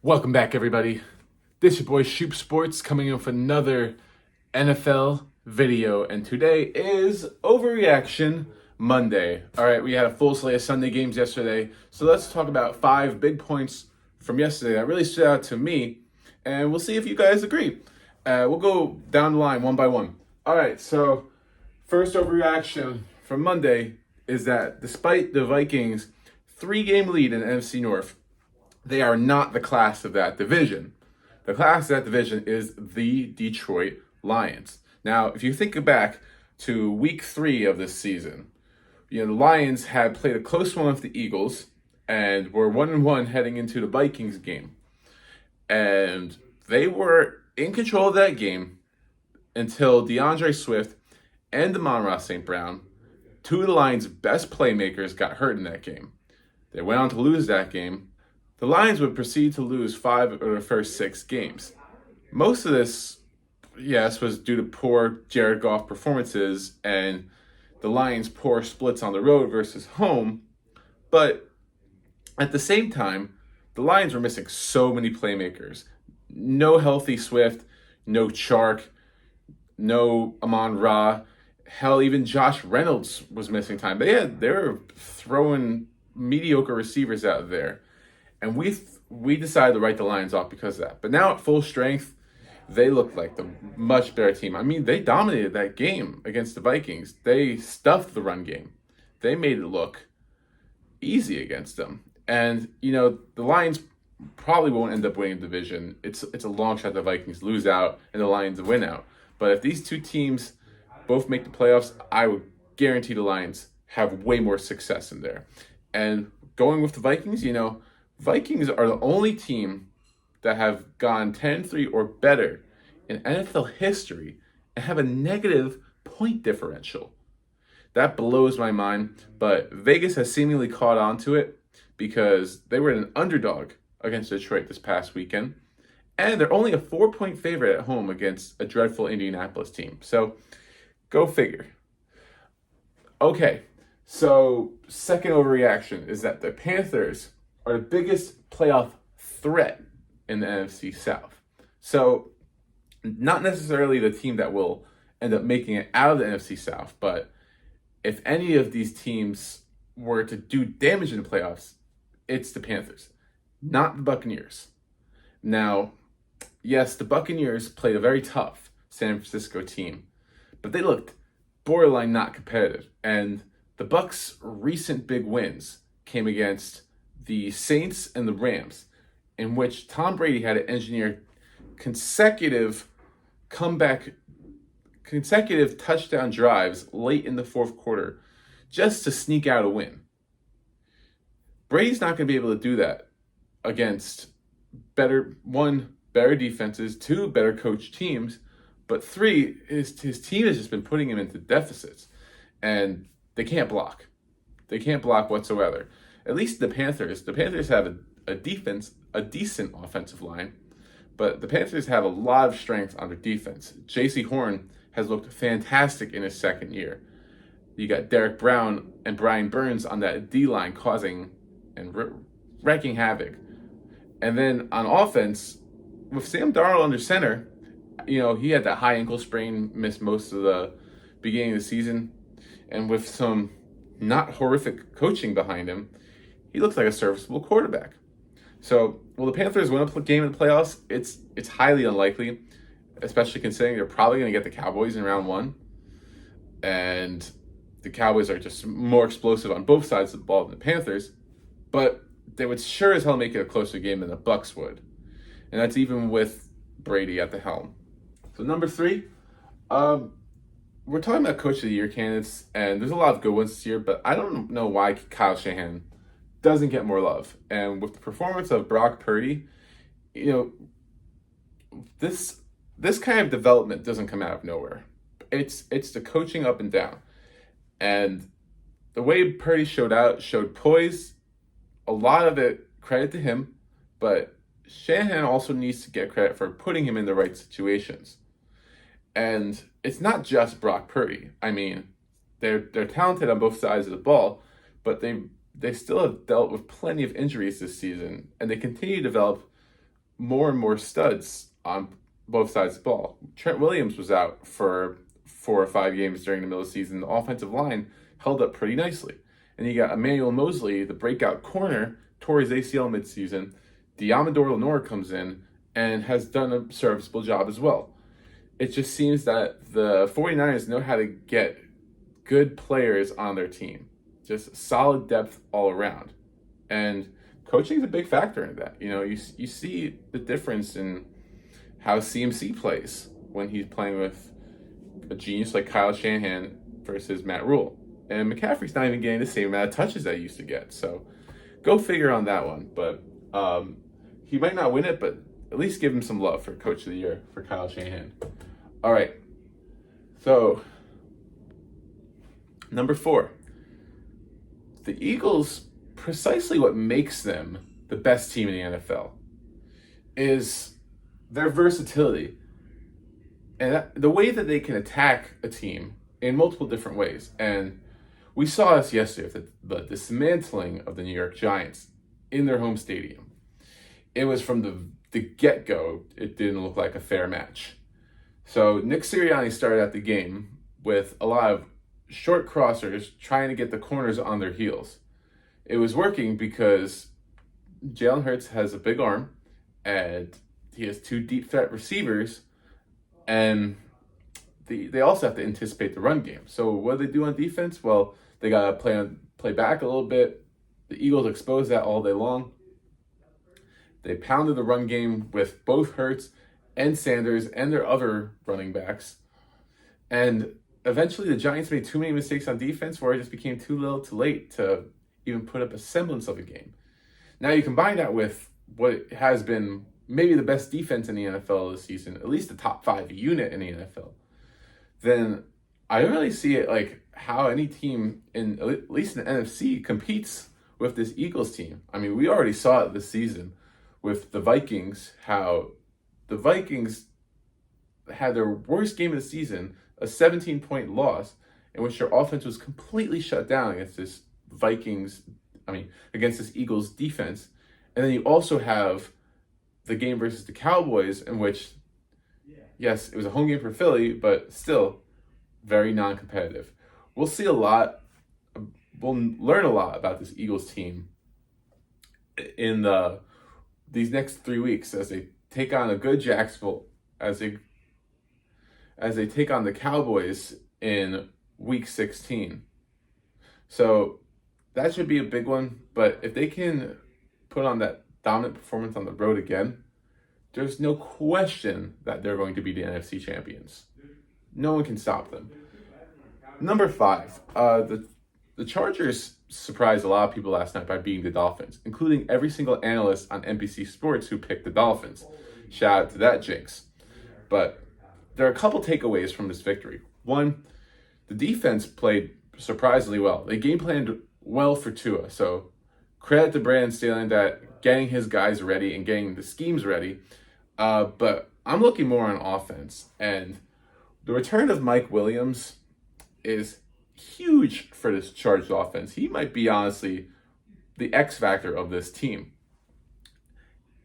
Welcome back, everybody. This your boy Shoop Sports coming in with another NFL video, and today is Overreaction Monday. All right, we had a full slate of Sunday games yesterday, so let's talk about 5 big points from yesterday that really stood out to me, and we'll see if you guys agree. We'll go down the line one by one. All right, so first overreaction from Monday is that despite the Vikings' 3-game lead in the NFC North, they are not the class of that division. The class of that division is the Detroit Lions. Now, if you think back to week 3 of this season, the Lions had played a close one with the Eagles and were 1-1 heading into the Vikings game. And they were in control of that game until DeAndre Swift and Amon-Ra St. Brown, 2 of the Lions' best playmakers, got hurt in that game. They went on to lose that game. The Lions would proceed to lose 5 of their first 6 games. Most of this, yes, was due to poor Jared Goff performances and the Lions' poor splits on the road versus home. But at the same time, the Lions were missing so many playmakers. No healthy Swift, no Chark, no Amon-Ra. Hell, even Josh Reynolds was missing time. They were throwing mediocre receivers out there. And we decided to write the Lions off because of that. But now at full strength, they look like the much better team. I mean, they dominated that game against the Vikings. They stuffed the run game. They made it look easy against them. And, the Lions probably won't end up winning the division. It's a long shot the Vikings lose out and the Lions win out. But if these two teams both make the playoffs, I would guarantee the Lions have way more success in there. And going with the Vikings, Vikings are the only team that have gone 10-3 or better in NFL history and have a negative point differential. That blows my mind, but Vegas has seemingly caught on to it because they were an underdog against Detroit this past weekend, and they're only a 4-point favorite at home against a dreadful Indianapolis team. So, go figure. Okay, so second overreaction is that the Panthers are the biggest playoff threat in the NFC South. So, not necessarily the team that will end up making it out of the NFC South, but if any of these teams were to do damage in the playoffs, it's the Panthers, not the Buccaneers. Now, yes, the Buccaneers played a very tough San Francisco team, but they looked borderline not competitive. And the Bucs' recent big wins came against the Saints and the Rams, in which Tom Brady had to engineer consecutive touchdown drives late in the fourth quarter just to sneak out a win. Brady's not going to be able to do that against better defenses, 2 better coached teams, but 3, his team has just been putting him into deficits, and they can't block. They can't block whatsoever. At least the Panthers have a decent offensive line, but the Panthers have a lot of strength on their defense. J.C. Horn has looked fantastic in his second year. You got Derek Brown and Brian Burns on that D-line causing and wreaking havoc. And then on offense, with Sam Darnold under center, he had that high ankle sprain, missed most of the beginning of the season, and with some not horrific coaching behind him, he looks like a serviceable quarterback. So, will the Panthers win a game in the playoffs? It's highly unlikely, especially considering they're probably going to get the Cowboys in round 1. And the Cowboys are just more explosive on both sides of the ball than the Panthers. But they would sure as hell make it a closer game than the Bucs would. And that's even with Brady at the helm. So, number 3, we're talking about Coach of the Year candidates, and there's a lot of good ones this year, but I don't know why Kyle Shanahan doesn't get more love. And with the performance of Brock Purdy, this kind of development doesn't come out of nowhere. It's the coaching up and down. And the way Purdy showed poise, a lot of it credit to him, but Shanahan also needs to get credit for putting him in the right situations. And it's not just Brock Purdy. I mean, they're talented on both sides of the ball, but they still have dealt with plenty of injuries this season, and they continue to develop more and more studs on both sides of the ball. Trent Williams was out for 4 or 5 games during the middle of the season. The offensive line held up pretty nicely. And you got Emmanuel Mosley, the breakout corner, tore his ACL midseason. Diamador Lenore comes in and has done a serviceable job as well. It just seems that the 49ers know how to get good players on their team. Just solid depth all around. And coaching is a big factor in that. You see the difference in how CMC plays when he's playing with a genius like Kyle Shanahan versus Matt Rule. And McCaffrey's not even getting the same amount of touches that he used to get. So go figure on that one. But he might not win it, but at least give him some love for Coach of the Year for Kyle Shanahan. All right. So, number 4. The Eagles, precisely what makes them the best team in the NFL is their versatility. And the way that they can attack a team in multiple different ways. And we saw this yesterday with the dismantling of the New York Giants in their home stadium. It was from the get-go, it didn't look like a fair match. So Nick Sirianni started out the game with a lot of short crossers trying to get the corners on their heels. It was working because Jalen Hurts has a big arm and he has 2 deep threat receivers, and they also have to anticipate the run game. So what do they do on defense? Well, they got to play back a little bit. The Eagles exposed that all day long. They pounded the run game with both Hurts and Sanders and their other running backs. And eventually the Giants made too many mistakes on defense where it just became too little too late to even put up a semblance of a game. Now you combine that with what has been maybe the best defense in the NFL this season, at least the top 5 unit in the NFL, then I don't really see it like how any team, at least in the NFC, competes with this Eagles team. I mean, we already saw it this season with the Vikings, how the Vikings had their worst game of the season, a 17-point loss, in which their offense was completely shut down against this against this Eagles defense. And then you also have the game versus the Cowboys, in which, yes, it was a home game for Philly, but still very non-competitive. We'll see a lot. We'll learn a lot about this Eagles team in these next 3 weeks as they take on a good Jacksonville, as they take on the Cowboys in Week 16. So that should be a big one. But if they can put on that dominant performance on the road again, there's no question that they're going to be the NFC champions. No one can stop them. Number 5, the Chargers surprised a lot of people last night by beating the Dolphins, including every single analyst on NBC Sports who picked the Dolphins. Shout out to that jinx. But there are a couple takeaways from this victory. One, the defense played surprisingly well. They game planned well for Tua. So credit to Brandon Staley that getting his guys ready and getting the schemes ready. But I'm looking more on offense. And the return of Mike Williams is huge for this Chargers offense. He might be, honestly, the X factor of this team.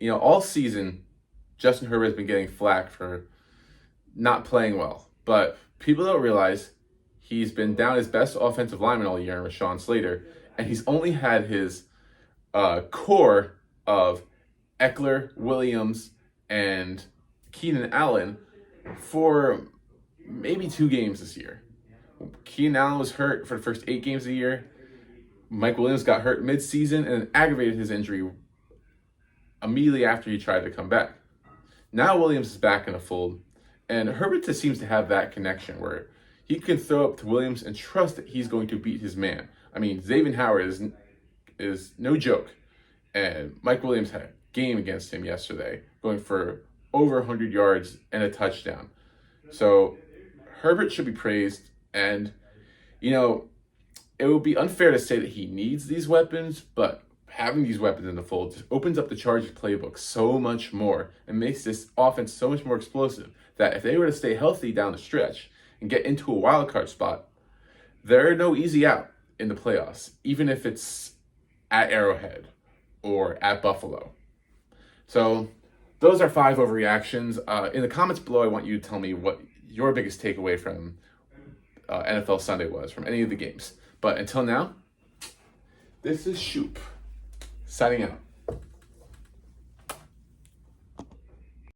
All season, Justin Herbert has been getting flack for not playing well. But people don't realize he's been down his best offensive lineman all year in Rashawn Slater. And he's only had his core of Eckler, Williams, and Keenan Allen for maybe 2 games this year. Keenan Allen was hurt for the first 8 games of the year. Mike Williams got hurt mid-season and aggravated his injury immediately after he tried to come back. Now Williams is back in the fold, and Herbert just seems to have that connection where he can throw up to Williams and trust that he's going to beat his man. I mean, Xavier Howard is no joke, and Mike Williams had a game against him yesterday, going for over 100 yards and a touchdown. So Herbert should be praised, and it would be unfair to say that he needs these weapons, but having these weapons in the fold just opens up the Chargers playbook so much more and makes this offense so much more explosive that if they were to stay healthy down the stretch and get into a wild card spot, they're no easy out in the playoffs, even if it's at Arrowhead or at Buffalo. So those are 5 overreactions. In the comments below, I want you to tell me what your biggest takeaway from NFL Sunday was, from any of the games. But until now, this is Shoop, signing out.